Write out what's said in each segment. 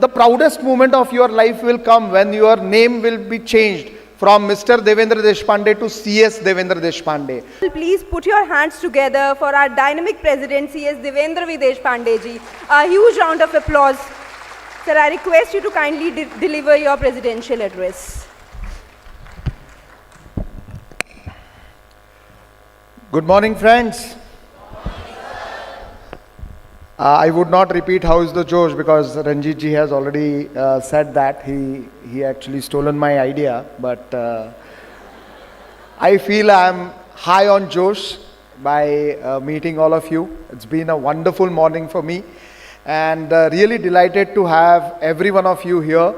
The proudest moment of your life will come when your name will be changed from Mr. Devendra Deshpande to CS Devendra Deshpande. Please put your hands together for our dynamic president, CS Devendra V. Deshpande ji. A huge round of applause. Sir, I request you to kindly deliver your presidential address. Good morning, friends. I would not repeat how is the Josh because Ranjit ji has already said that. He actually stolen my idea, but I feel I'm high on Josh by meeting all of you. It's been a wonderful morning for me and really delighted to have every one of you here.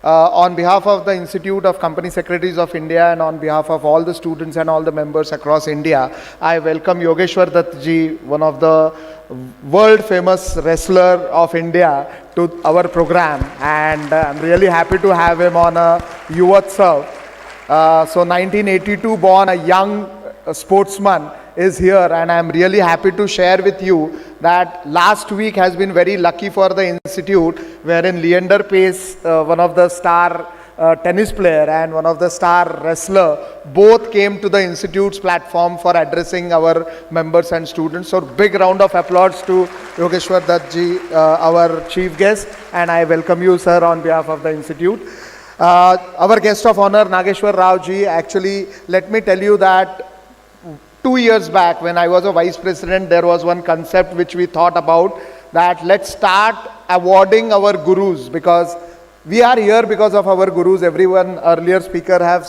On behalf of the Institute of Company Secretaries of India and on behalf of all the students and all the members across India, I welcome Yogeshwar Dutt ji, one of the world famous wrestler of India, to our program, and I'm really happy to have him on a Yuvatsav. So 1982 born, a young sportsman is here, and I'm really happy to share with you that last week has been very lucky for the institute, wherein Leander Pace, one of the star tennis player and one of the star wrestler, both came to the institute's platform for addressing our members and students. So big round of applause to Yogeshwar Dutt ji, our chief guest, and I welcome you, sir, on behalf of the institute. Our guest of honor, Nageshwar Rao ji, actually, let me tell you that 2 years back when I was a vice president, there was one concept which we thought about, that let's start awarding our gurus, because we are here because of our gurus. Everyone, earlier speaker have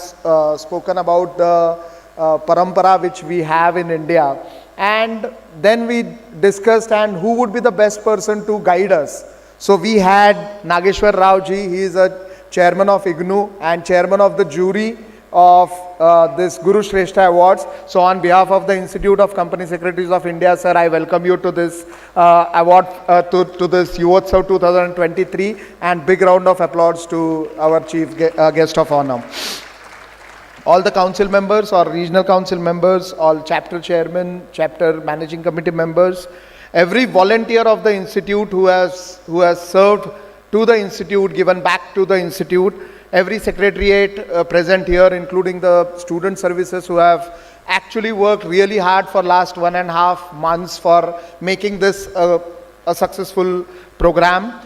spoken about the parampara which we have in India, and then we discussed and who would be the best person to guide us. So we had Nageshwar Rao ji. He is a chairman of IGNU and chairman of the jury of this Guru Shrestha Awards. So on behalf of the Institute of Company Secretaries of India, sir, I welcome you to this award, to this Yuvatsav 2023, and big round of applause to our chief guest of honor. All the council members or regional council members, all chapter chairmen, chapter managing committee members, every volunteer of the institute who has served to the institute, given back to the institute, every secretariat present here, including the student services who have actually worked really hard for last 1.5 months for making this a successful program.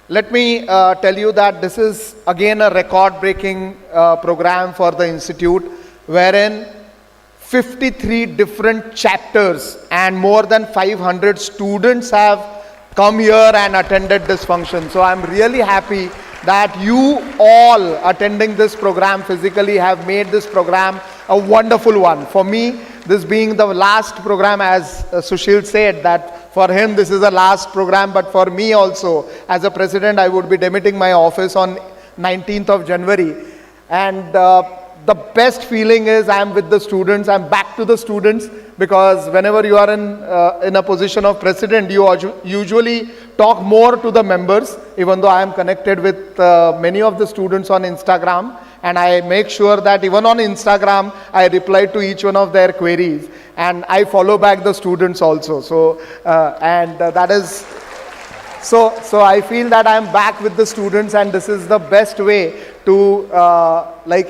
Let me tell you that this is again a record-breaking program for the institute, wherein 53 different chapters and more than 500 students have come here and attended this function. So I'm really happy that you all attending this program physically have made this program a wonderful one. For me, this being the last program, as Sushil said, that for him this is the last program, but for me also, as a president, I would be demitting my office on 19th of January. And the best feeling is I'm with the students, I'm back to the students, because whenever you are in a position of president, you usually talk more to the members, even though I am connected with many of the students on Instagram, and I make sure that even on Instagram, I reply to each one of their queries, and I follow back the students also. So, that is... So I feel that I am back with the students, and this is the best way to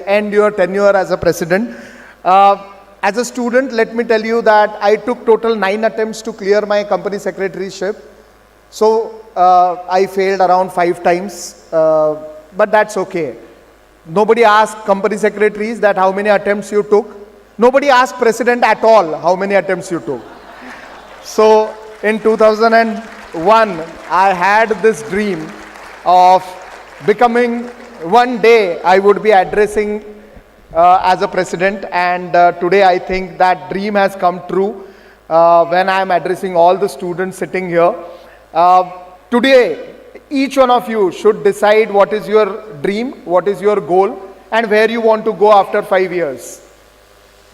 end your tenure as a president. As a student, let me tell you that I took total 9 attempts to clear my company secretaryship. So I failed around 5 times, but that's okay. Nobody asked company secretaries that how many attempts you took. Nobody asked president at all how many attempts you took. So in 2001, I had this dream of becoming, one day I would be addressing as a president, and today I think that dream has come true when I am addressing all the students sitting here. Today, each one of you should decide what is your dream, what is your goal, and where you want to go after 5 years.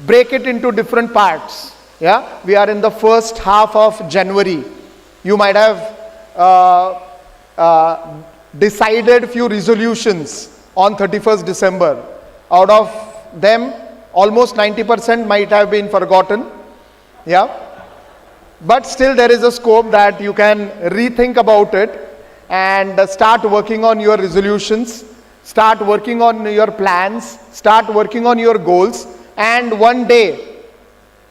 Break it into different parts. Yeah, we are in the first half of January. You might have decided few resolutions on 31st December. Out of them, almost 90% might have been forgotten. Yeah. But still there is a scope that you can rethink about it and start working on your resolutions, start working on your plans, start working on your goals, and one day,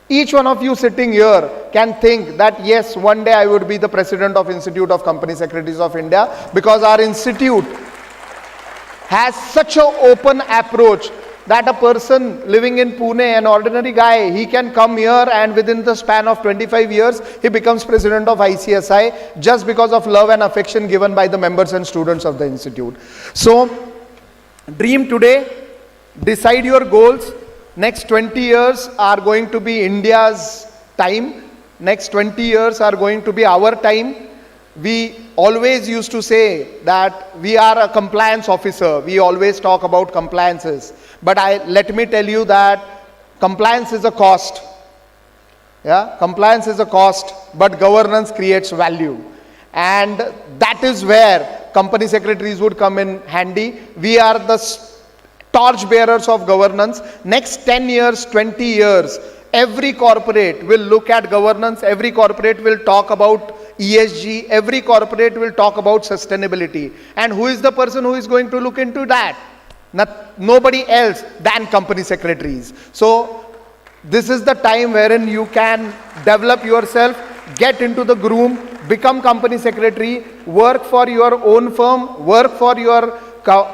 each one of you sitting here can think that yes, one day I would be the president of Institute of Company Secretaries of India, because our institute has such an open approach that a person living in Pune, an ordinary guy, he can come here and within the span of 25 years, he becomes president of ICSI just because of love and affection given by the members and students of the institute. So, dream today, decide your goals. Next 20 years are going to be India's time. Next 20 years are going to be our time. We always used to say that we are a compliance officer. We always talk about compliances. But let me tell you that compliance is a cost. Yeah, compliance is a cost, but governance creates value. And that is where company secretaries would come in handy. We are the torch bearers of governance. Next 10 years, 20 years, every corporate will look at governance, every corporate will talk about ESG, every corporate will talk about sustainability. And who is the person who is going to look into that? Nobody else than company secretaries. So this is the time wherein you can develop yourself, get into the groom, become company secretary, work for your own firm, work for your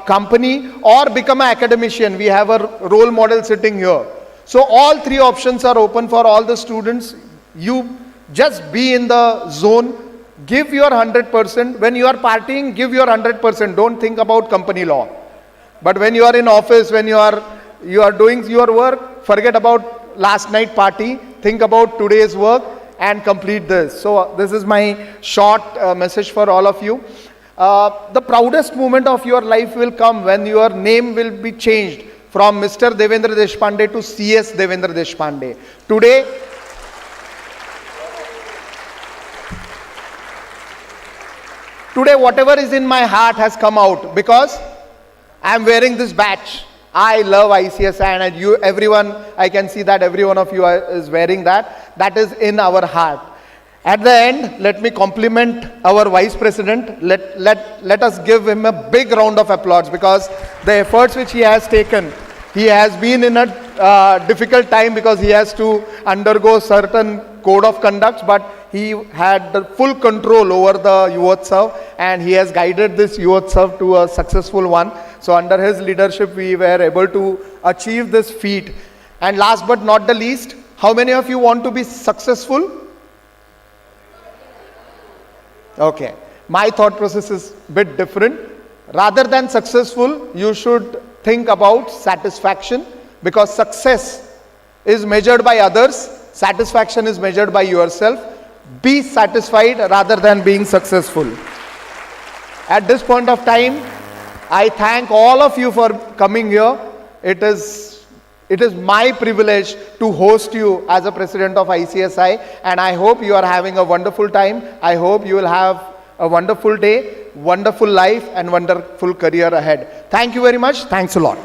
company, or become an academician. We have a role model sitting here. So all three options are open for all the students. You just be in the zone, give your 100%. When you are partying, give your 100%. Don't think about company law. But when you are in office, when you are doing your work, forget about last night party, think about today's work and complete this. So this is my short message for all of you. The proudest moment of your life will come when your name will be changed from Mr. Devendra Deshpande to CS Devendra Deshpande. Today whatever is in my heart has come out because I am wearing this badge. I love ICSI, and everyone, I can see that every one of you is wearing that. That is in our heart. At the end, let me compliment our Vice President. Let us give him a big round of applause because the efforts which he has taken, he has been in a difficult time because he has to undergo certain code of conduct, but he had the full control over the Yuvatsav and he has guided this Yuvatsav to a successful one. So under his leadership, we were able to achieve this feat. And last but not the least, how many of you want to be successful? Okay, my thought process is a bit different. Rather than successful, you should think about satisfaction, because success is measured by others, satisfaction is measured by yourself. Be satisfied rather than being successful. At this point of time, I thank all of you for coming here. It is my privilege to host you as a president of ICSI, and I hope you are having a wonderful time. I hope you will have a wonderful day, wonderful life, and wonderful career ahead. Thank you very much. Thanks a lot.